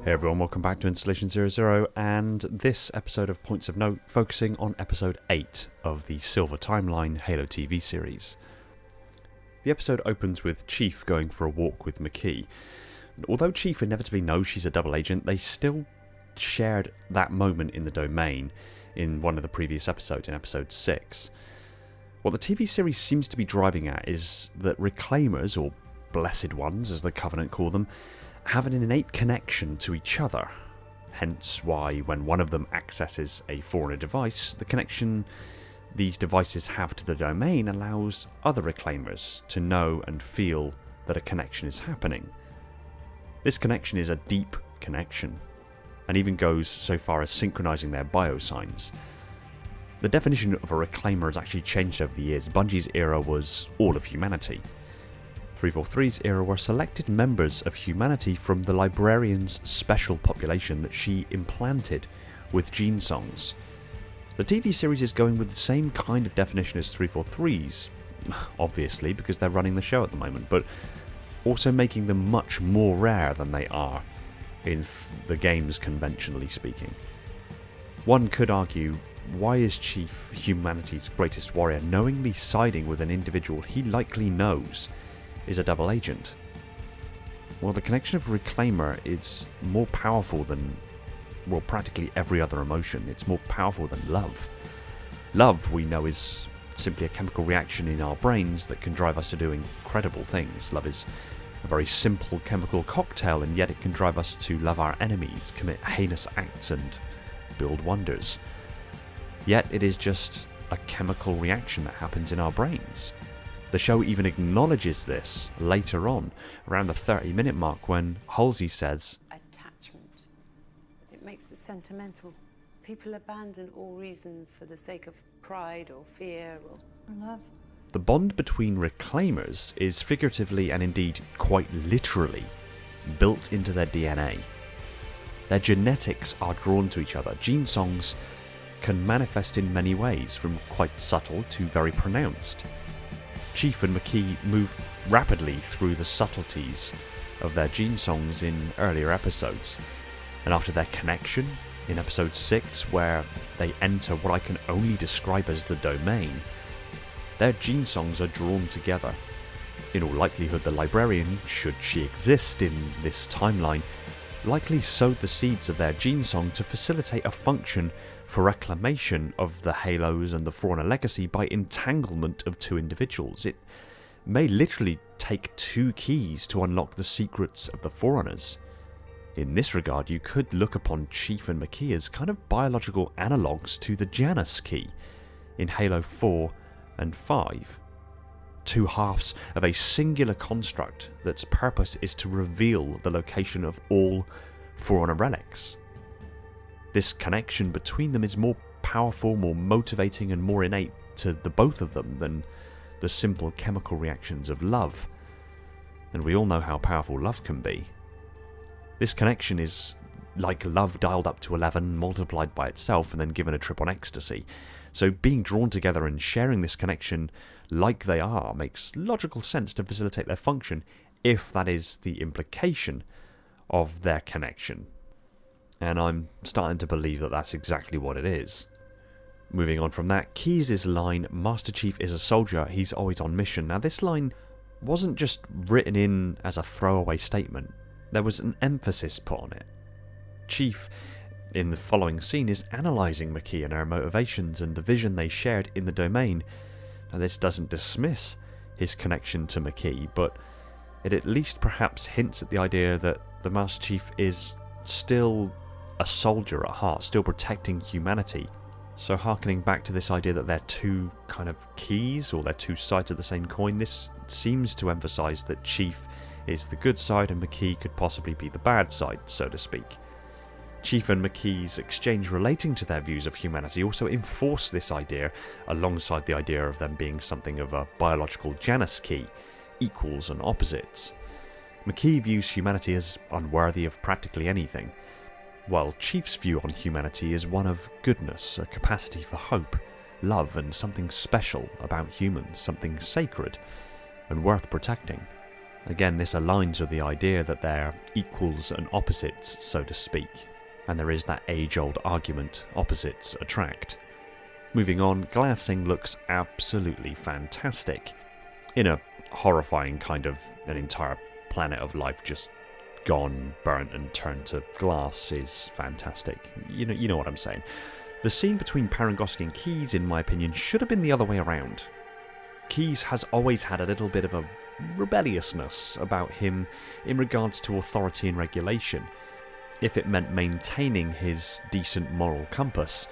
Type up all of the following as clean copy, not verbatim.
Hey everyone, welcome back to Installation 00 and this episode of Points of Note focusing on episode 8 of the Silver Timeline Halo TV series. The episode opens with Chief going for a walk with McKee. Although Chief inevitably knows she's a double agent, they still shared that moment in the domain in one of the previous episodes, in episode 6. What the TV series seems to be driving at is that Reclaimers, or Blessed Ones as the Covenant call them, have an innate connection to each other. Hence why when one of them accesses a Forerunner device, the connection these devices have to the domain allows other Reclaimers to know and feel that a connection is happening. This connection is a deep connection, and even goes so far as synchronizing their biosigns. The definition of a Reclaimer has actually changed over the years. Bungie's era was all of humanity. 343's era were selected members of humanity from the Librarian's special population that she implanted with gene songs. The TV series is going with the same kind of definition as 343's, obviously because they're running the show at the moment, but also making them much more rare than they are in the games, conventionally speaking. One could argue, why is Chief, humanity's greatest warrior, knowingly siding with an individual he likely knows is a double agent? Well, the connection of Reclaimer is more powerful than, well, practically every other emotion. It's more powerful than love. Love, we know, is simply a chemical reaction in our brains that can drive us to do incredible things. Love is a very simple chemical cocktail, and yet it can drive us to love our enemies, commit heinous acts, and build wonders. Yet it is just a chemical reaction that happens in our brains. The show even acknowledges this later on, around the 30-minute mark, when Halsey says, "Attachment. It makes it sentimental. People abandon all reason for the sake of pride or fear or love." The bond between Reclaimers is figuratively and indeed quite literally built into their DNA. Their genetics are drawn to each other. Gene songs can manifest in many ways, from quite subtle to very pronounced. Chief and McKee move rapidly through the subtleties of their gene songs in earlier episodes, and after their connection in episode 6, where they enter what I can only describe as the domain, their gene songs are drawn together. In all likelihood, the Librarian, should she exist in this timeline, likely sowed the seeds of their gene song to facilitate a function for reclamation of the Halos and the Forerunner legacy by entanglement of two individuals. It may literally take two keys to unlock the secrets of the Forerunners. In this regard, you could look upon Chief and McKee as kind of biological analogues to the Janus key in Halo 4 and 5. Two halves of a singular construct that's purpose is to reveal the location of all Forerunner relics. This connection between them is more powerful, more motivating, and more innate to the both of them than the simple chemical reactions of love. And we all know how powerful love can be. This connection is like love dialed up to 11, multiplied by itself, and then given a trip on ecstasy. So being drawn together and sharing this connection like they are makes logical sense to facilitate their function, if that is the implication of their connection. And I'm starting to believe that that's exactly what it is. Moving on from that, Keyes' line, "Master Chief is a soldier, he's always on mission." Now this line wasn't just written in as a throwaway statement, there was an emphasis put on it. Chief, in the following scene, is analysing McKee and her motivations and the vision they shared in the domain. Now this doesn't dismiss his connection to McKee, but it at least perhaps hints at the idea that the Master Chief is still a soldier at heart, still protecting humanity. So harkening back to this idea that they're two kind of keys, or they're two sides of the same coin, this seems to emphasise that Chief is the good side and McKee could possibly be the bad side, so to speak. Chief and McKee's exchange relating to their views of humanity also enforce this idea, alongside the idea of them being something of a biological Janus key, equals and opposites. McKee views humanity as unworthy of practically anything, while Chief's view on humanity is one of goodness, a capacity for hope, love, and something special about humans, something sacred and worth protecting. Again, this aligns with the idea that they're equals and opposites, so to speak, and there is that age-old argument, opposites attract. Moving on, glassing looks absolutely fantastic. In a horrifying kind of an entire planet of life just gone, burnt and turned to glass is fantastic. You know what I'm saying. The scene between Parangosky and Keyes, in my opinion, should have been the other way around. Keyes has always had a little bit of a rebelliousness about him in regards to authority and regulation, if it meant maintaining his decent moral compass.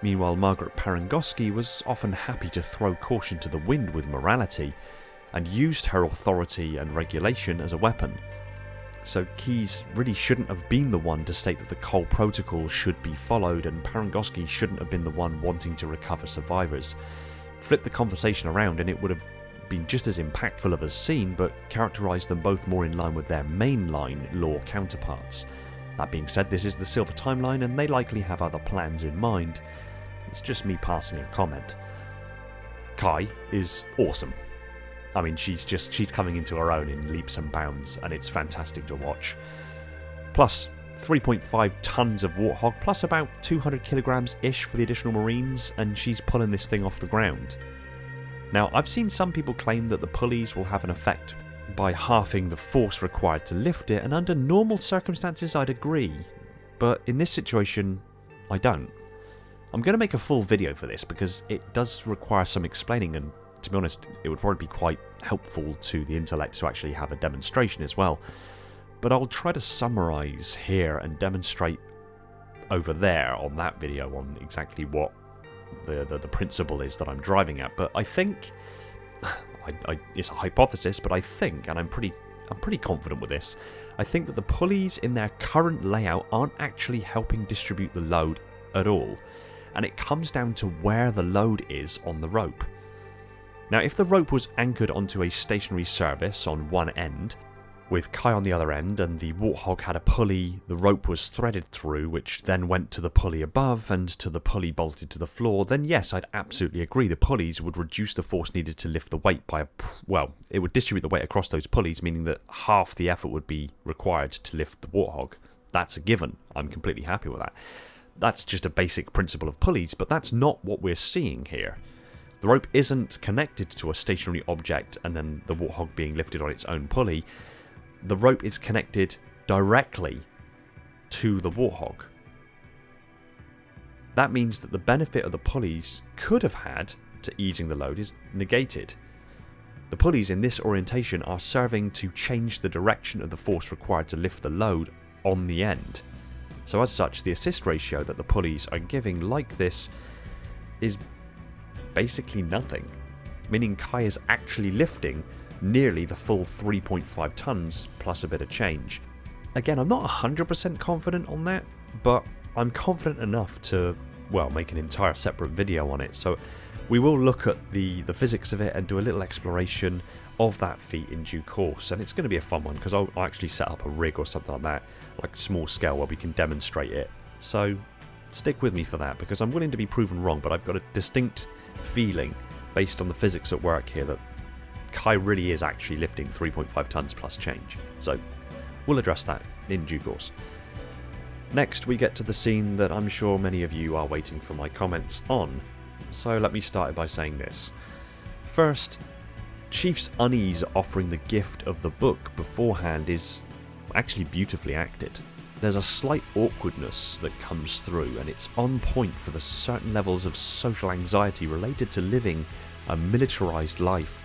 Meanwhile, Margaret Parangosky was often happy to throw caution to the wind with morality, and used her authority and regulation as a weapon. So Keyes really shouldn't have been the one to state that the Cole Protocol should be followed, and Parangosky shouldn't have been the one wanting to recover survivors. Flip the conversation around and it would have been just as impactful of a scene, but characterised them both more in line with their mainline law counterparts. That being said, this is the Silver Timeline and they likely have other plans in mind. It's just me passing a comment. Kai is awesome. I mean, she's coming into her own in leaps and bounds, and it's fantastic to watch. Plus, 3.5 tons of Warthog, plus about 200 kilograms-ish for the additional Marines, and she's pulling this thing off the ground. Now, I've seen some people claim that the pulleys will have an effect by halving the force required to lift it, and under normal circumstances I'd agree, but in this situation, I don't. I'm going to make a full video for this because it does require some explaining, and to be honest, it would probably be quite helpful to the intellect to actually have a demonstration as well. But I'll try to summarise here and demonstrate over there on that video on exactly what the principle is that I'm driving at. But I think, it's a hypothesis, but I think, and I'm pretty confident with this, I think that the pulleys in their current layout aren't actually helping distribute the load at all. And it comes down to where the load is on the rope. Now, if the rope was anchored onto a stationary service on one end, with Kai on the other end, and the Warthog had a pulley the rope was threaded through, which then went to the pulley above and to the pulley bolted to the floor, then yes, I'd absolutely agree. The pulleys would reduce the force needed to lift the weight by it would distribute the weight across those pulleys, meaning that half the effort would be required to lift the Warthog. That's a given. I'm completely happy with that. That's just a basic principle of pulleys, but that's not what we're seeing here. The rope isn't connected to a stationary object and then the Warthog being lifted on its own pulley. The rope is connected directly to the Warthog. That means that the benefit of the pulleys could have had to easing the load is negated. The pulleys in this orientation are serving to change the direction of the force required to lift the load on the end. So as such, the assist ratio that the pulleys are giving like this is basically nothing, meaning Kai is actually lifting nearly the full 3.5 tons plus a bit of change. Again, I'm not 100% confident on that, but I'm confident enough to, make an entire separate video on it. So we will look at the physics of it and do a little exploration of that feat in due course, and it's going to be a fun one because I'll actually set up a rig or something like that, like small scale, where we can demonstrate it. So stick with me for that, because I'm willing to be proven wrong, but I've got a distinct feeling based on the physics at work here that Kai really is actually lifting 3.5 tons plus change. So we'll address that in due course. Next we get to the scene that I'm sure many of you are waiting for my comments on. So let me start by saying this. First, Chief's unease offering the gift of the book beforehand is actually beautifully acted. There's a slight awkwardness that comes through, and it's on point for the certain levels of social anxiety related to living a militarized life,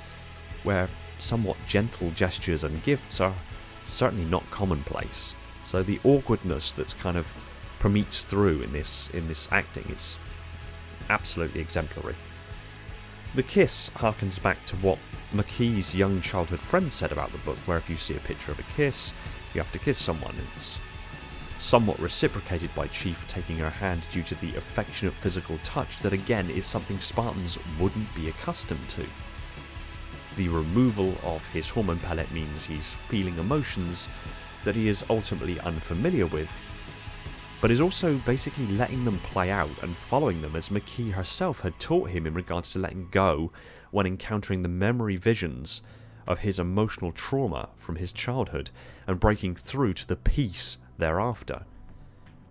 where somewhat gentle gestures and gifts are certainly not commonplace. So the awkwardness that's kind of permeates through in this acting is absolutely exemplary. The kiss harkens back to what McKee's young childhood friend said about the book, where if you see a picture of a kiss, you have to kiss someone. It's somewhat reciprocated by Chief taking her hand due to the affectionate physical touch that again is something Spartans wouldn't be accustomed to. The removal of his hormone pellet means he's feeling emotions that he is ultimately unfamiliar with, but is also basically letting them play out and following them as McKee herself had taught him in regards to letting go when encountering the memory visions of his emotional trauma from his childhood and breaking through to the peace thereafter.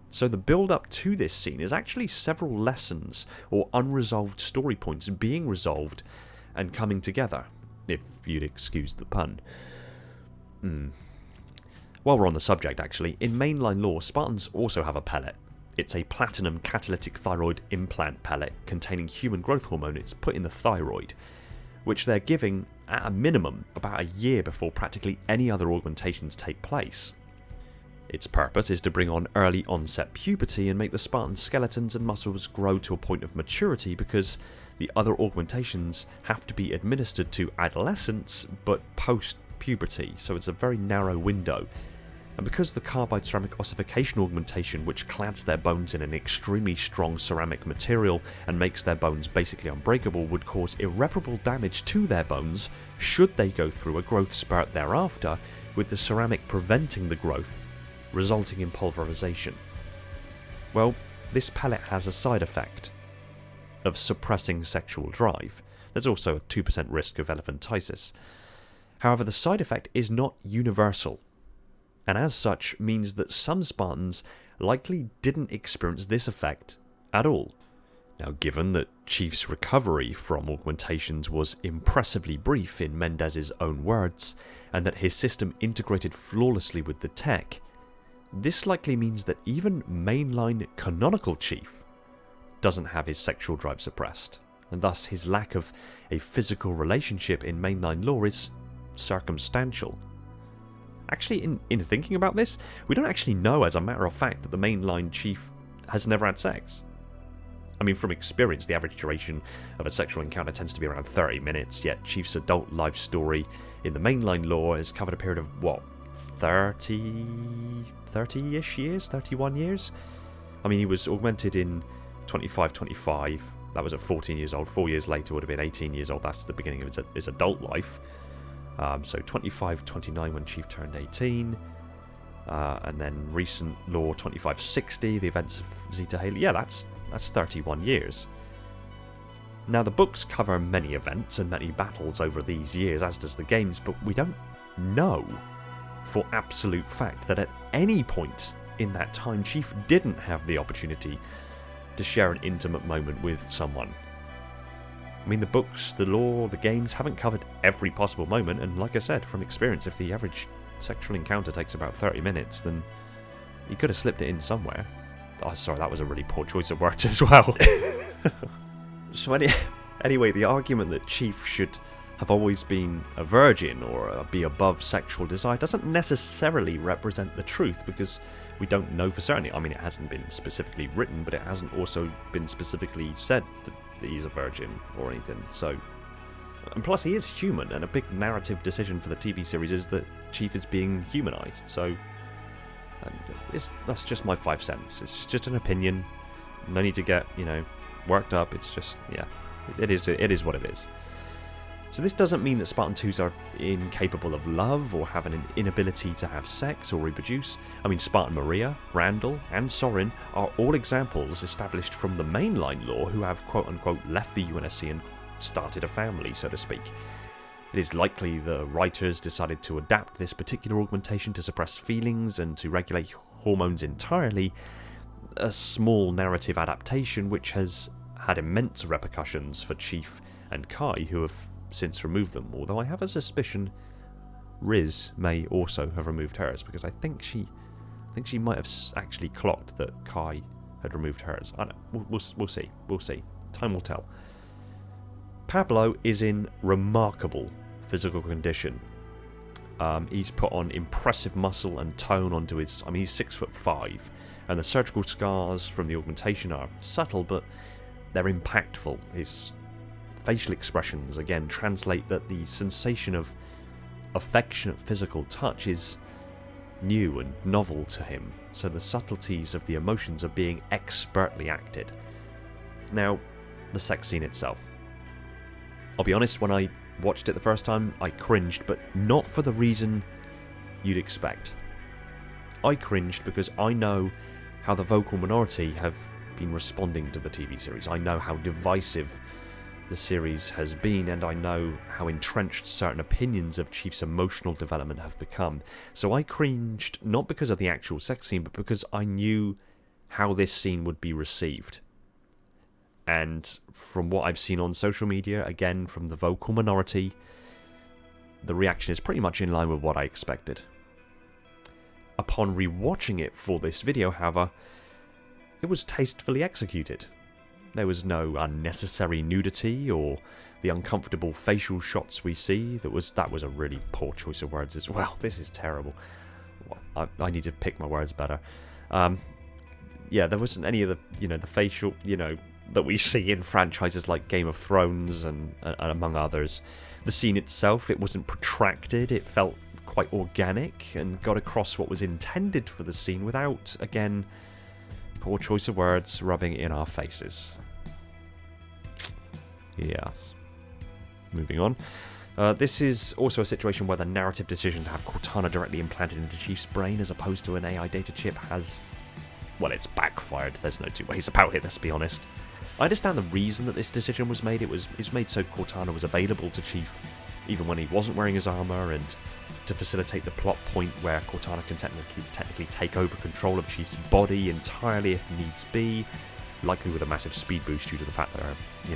So the build-up to this scene is actually several lessons or unresolved story points being resolved and coming together, if you'd excuse the pun. While we're on the subject, actually, in mainline lore, Spartans also have a pellet. It's a platinum catalytic thyroid implant pellet containing human growth hormone. It's put in the thyroid, which they're giving at a minimum about a year before practically any other augmentations take place. Its purpose is to bring on early onset puberty and make the Spartan skeletons and muscles grow to a point of maturity, because the other augmentations have to be administered to adolescents but post puberty, so it's a very narrow window. And because the carbide ceramic ossification augmentation, which clads their bones in an extremely strong ceramic material and makes their bones basically unbreakable, would cause irreparable damage to their bones should they go through a growth spurt thereafter, with the ceramic preventing the growth, resulting in pulverization. Well, this pellet has a side effect of suppressing sexual drive. There's also a 2% risk of elephantiasis. However, the side effect is not universal, and as such means that some Spartans likely didn't experience this effect at all. Now, given that Chief's recovery from augmentations was impressively brief in Mendez's own words, and that his system integrated flawlessly with the tech, this likely means that even mainline canonical Chief doesn't have his sexual drive suppressed, and thus his lack of a physical relationship in mainline lore is circumstantial. Actually, in thinking about this, we don't actually know as a matter of fact that the mainline Chief has never had sex. I mean, from experience, the average duration of a sexual encounter tends to be around 30 minutes, yet Chief's adult life story in the mainline lore has covered a period of, 30-ish years? 31 years? I mean, he was augmented in 25. That was at 14 years old. 4 years later would have been 18 years old. That's the beginning of his adult life. So 29 when Chief turned 18. And then recent lore 2560, the events of Zeta Haley. Yeah, that's 31 years. Now, the books cover many events and many battles over these years, as does the games, but we don't know for absolute fact that at any point in that time Chief didn't have the opportunity to share an intimate moment with someone. I mean, the books, the lore, the games haven't covered every possible moment, and like I said, from experience, if the average sexual encounter takes about 30 minutes, then he could have slipped it in somewhere. Oh, sorry, that was a really poor choice of words as well. So anyway, the argument that Chief should have always been a virgin or be above sexual desire doesn't necessarily represent the truth, because we don't know for certain. I mean, it hasn't been specifically written, but it hasn't also been specifically said that he's a virgin or anything. So, and plus he is human, and a big narrative decision for the TV series is that Chief is being humanized. So, that's just my 5 cents. It's just an opinion. No need to get worked up. It's just it is what it is. So this doesn't mean that Spartan 2s are incapable of love or have an inability to have sex or reproduce. I mean, Spartan Maria, Randall, and Sorin are all examples established from the mainline lore who have quote-unquote left the UNSC and started a family, so to speak. It is likely the writers decided to adapt this particular augmentation to suppress feelings and to regulate hormones entirely, a small narrative adaptation which has had immense repercussions for Chief and Kai, who have since removed them, although I have a suspicion Riz may also have removed hers, because I think she might have actually clocked that Kai had removed hers. I don't know. We'll see. Time will tell. Pablo is in remarkable physical condition. He's put on impressive muscle and tone onto his... I mean, he's 6'5", and the surgical scars from the augmentation are subtle, but they're impactful. His facial expressions, again, translate that the sensation of affectionate physical touch is new and novel to him, so the subtleties of the emotions are being expertly acted. Now, the sex scene itself. I'll be honest, when I watched it the first time, I cringed, but not for the reason you'd expect. I cringed because I know how the vocal minority have been responding to the TV series. I know how divisive the series has been, and I know how entrenched certain opinions of Chief's emotional development have become. So I cringed, not because of the actual sex scene, but because I knew how this scene would be received. And from what I've seen on social media, again, from the vocal minority, the reaction is pretty much in line with what I expected. Upon rewatching it for this video, however, it was tastefully executed. There was no unnecessary nudity or the uncomfortable facial shots we see. That was a really poor choice of words as well. This is terrible. I need to pick my words better. Yeah, there wasn't any of the facial, that we see in franchises like Game of Thrones and among others. The scene itself, it wasn't protracted. It felt quite organic and got across what was intended for the scene without, again, poor choice of words, rubbing it in our faces. Yes. Moving on. This is also a situation where the narrative decision to have Cortana directly implanted into Chief's brain as opposed to an AI data chip has... well, it's backfired. There's no two ways about it, let's be honest. I understand the reason that this decision was made. It was made so Cortana was available to Chief even when he wasn't wearing his armor, and to facilitate the plot point where Cortana can technically take over control of Chief's body entirely if needs be, likely with a massive speed boost due to the fact that her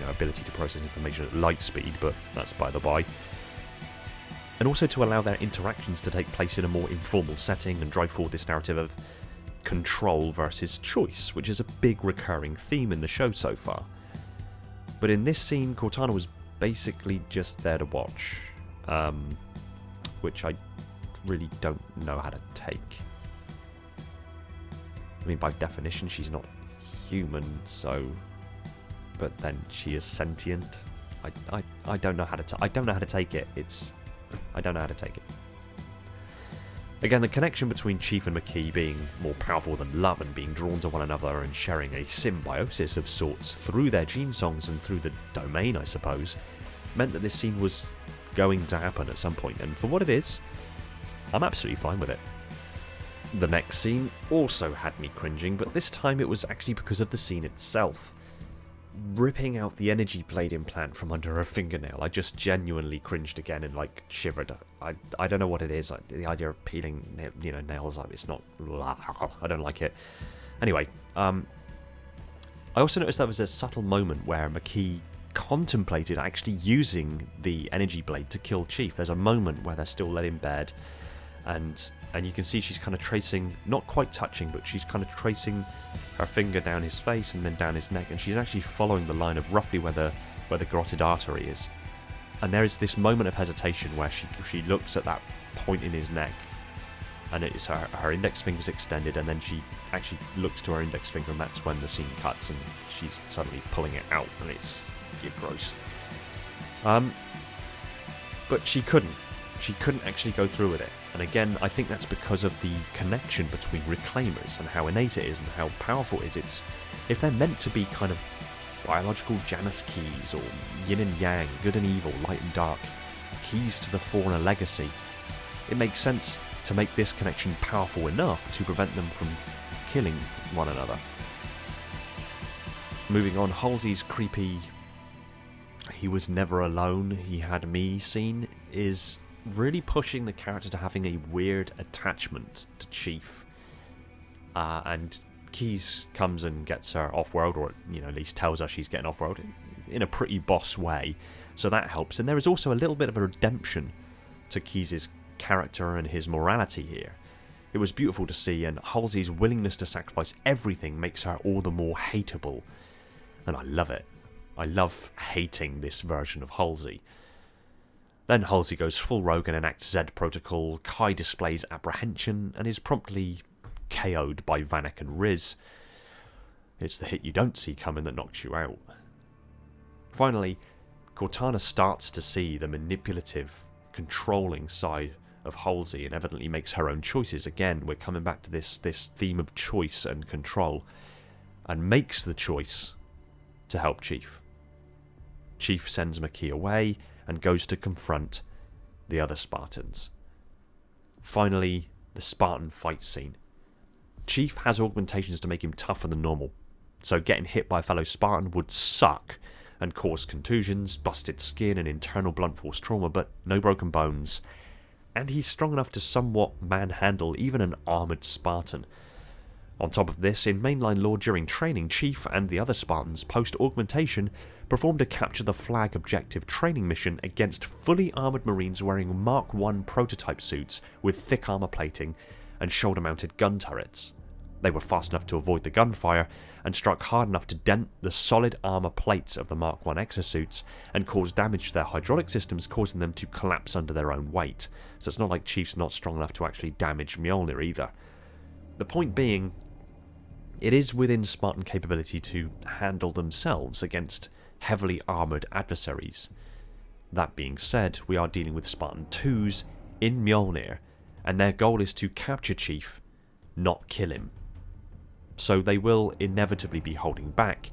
ability to process information at light speed, but that's by the by. And also to allow their interactions to take place in a more informal setting and drive forward this narrative of control versus choice, which is a big recurring theme in the show so far. But in this scene, Cortana was basically just there to watch, which I really don't know how to take. I mean, by definition, she's not human, so... but then she is sentient. I don't know how to I don't know how to take it. I don't know how to take it. Again, the connection between Chief and McKee being more powerful than love and being drawn to one another and sharing a symbiosis of sorts through their gene songs and through the domain, I suppose, meant that this scene was going to happen at some point, and for what it is, I'm absolutely fine with it. The next scene also had me cringing, but this time it was actually because of the scene itself. Ripping out the energy blade implant from under her fingernail, I just genuinely cringed again and shivered. I don't know what it is. The idea of peeling nails, it's not... I don't like it. Anyway, I also noticed there was a subtle moment where McKee contemplated actually using the energy blade to kill Chief. There's a moment where they're still laid in bed, and you can see she's kind of tracing, not quite touching, but she's kind of tracing her finger down his face and then down his neck, and she's actually following the line of roughly where the carotid artery is. And there is this moment of hesitation where she looks at that point in his neck, and it is her index finger's extended, and then she actually looks to her index finger, and that's when the scene cuts and she's suddenly pulling it out, and it's gross. But she couldn't actually go through with it. And again, I think that's because of the connection between Reclaimers and how innate it is and how powerful it is. If they're meant to be kind of biological Janus keys, or yin and yang, good and evil, light and dark, keys to the Forerunner legacy, it makes sense to make this connection powerful enough to prevent them from killing one another. Moving on, Halsey's creepy "he was never alone, he had me" scene is really pushing the character to having a weird attachment to Chief. And Keys comes and gets her off-world, or at least tells her she's getting off-world in a pretty boss way, so that helps. And there is also a little bit of a redemption to Keys' character and his morality here. It was beautiful to see, and Halsey's willingness to sacrifice everything makes her all the more hateable. And I love it. I love hating this version of Halsey. Then Halsey goes full rogue and enacts Z Protocol. Kai displays apprehension and is promptly KO'd by Vanek and Riz. It's the hit you don't see coming that knocks you out. Finally, Cortana starts to see the manipulative, controlling side of Halsey and evidently makes her own choices. Again, we're coming back to this theme of choice and control, and makes the choice to help Chief. Chief sends McKee away and goes to confront the other Spartans. Finally, the Spartan fight scene. Chief has augmentations to make him tougher than normal, so getting hit by a fellow Spartan would suck, and cause contusions, busted skin and internal blunt force trauma, but no broken bones. And he's strong enough to somewhat manhandle even an armoured Spartan. On top of this, in mainline lore during training, Chief and the other Spartans post-augmentation performed a capture the flag objective training mission against fully armoured Marines wearing Mark I prototype suits with thick armour plating and shoulder-mounted gun turrets. They were fast enough to avoid the gunfire and struck hard enough to dent the solid armour plates of the Mark I exosuits and cause damage to their hydraulic systems, causing them to collapse under their own weight. So it's not like Chief's not strong enough to actually damage Mjolnir either. The point being, it is within Spartan capability to handle themselves against heavily armoured adversaries. That being said, we are dealing with Spartan 2s in Mjolnir, and their goal is to capture Chief, not kill him. So they will inevitably be holding back,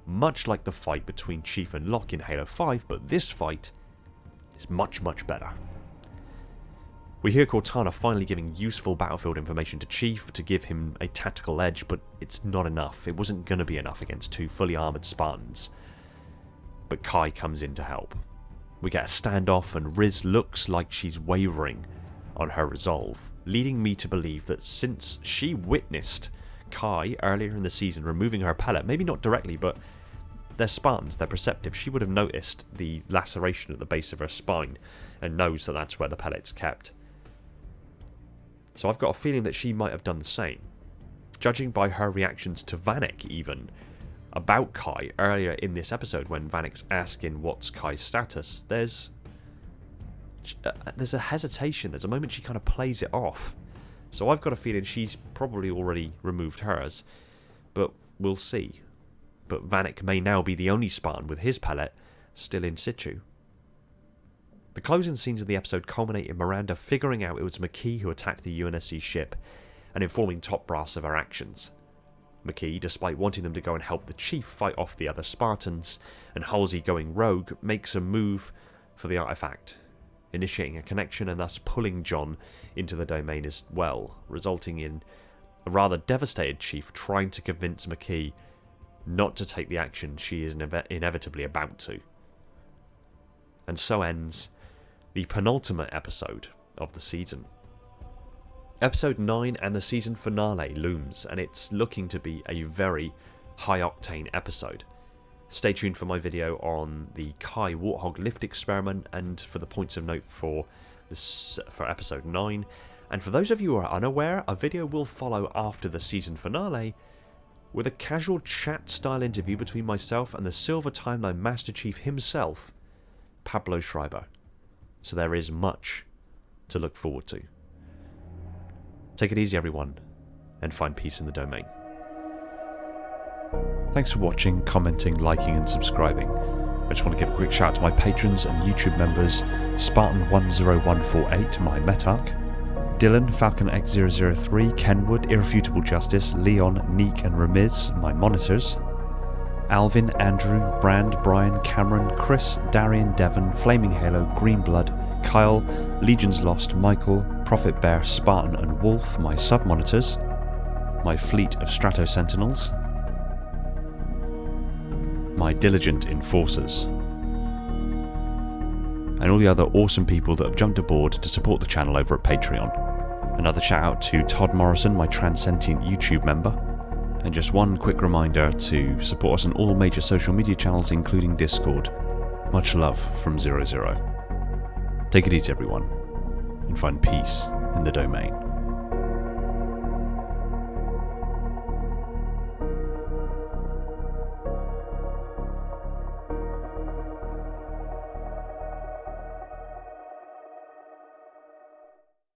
much like the fight between Chief and Locke in Halo 5, but this fight is much, much better. We hear Cortana finally giving useful battlefield information to Chief to give him a tactical edge, but it's not enough. It wasn't going to be enough against two fully armoured Spartans. But Kai comes in to help. We get a standoff and Riz looks like she's wavering on her resolve, leading me to believe that since she witnessed Kai earlier in the season removing her pellet, maybe not directly, but they're Spartans, they're perceptive, she would have noticed the laceration at the base of her spine and knows that that's where the pellet's kept. So I've got a feeling that she might have done the same. Judging by her reactions to Vanek even, about Kai earlier in this episode when Vanek's asking what's Kai's status, there's a hesitation, there's a moment she kind of plays it off. So I've got a feeling she's probably already removed hers, but we'll see. But Vanek may now be the only Spartan with his pellet still in situ. The closing scenes of the episode culminate in Miranda figuring out it was McKee who attacked the UNSC ship and informing Top Brass of her actions. McKee, despite wanting them to go and help the Chief fight off the other Spartans, and Halsey going rogue, makes a move for the artifact, initiating a connection and thus pulling John into the domain as well, resulting in a rather devastated Chief trying to convince McKee not to take the action she is inevitably about to. And so ends the penultimate episode of the season. Episode 9 and the season finale looms, and it's looking to be a very high-octane episode. Stay tuned for my video on the Kai Warthog lift experiment and for the points of note for episode 9. And for those of you who are unaware, a video will follow after the season finale with a casual chat-style interview between myself and the Silver Timeline Master Chief himself, Pablo Schreiber. So there is much to look forward to. Take it easy, everyone, and find peace in the domain. Thanks for watching, commenting, liking, and subscribing. I just want to give a quick shout out to my patrons and YouTube members: Spartan10148, my Metarch; Dylan, Falcon X003, Kenwood, Irrefutable Justice, Leon, Neek, and Ramiz, my monitors; Alvin, Andrew, Brand, Brian, Cameron, Chris, Darian, Devon, Flaming Halo, Greenblood, Kyle, Legions Lost, Michael, Prophet Bear, Spartan, and Wolf, my sub-monitors; my fleet of Strato Sentinels; my diligent enforcers; and all the other awesome people that have jumped aboard to support the channel over at Patreon. Another shout out to Todd Morrison, my Transcendent YouTube member. And just one quick reminder to support us on all major social media channels, including Discord. Much love from 00. Take it easy, everyone, and find peace in the domain.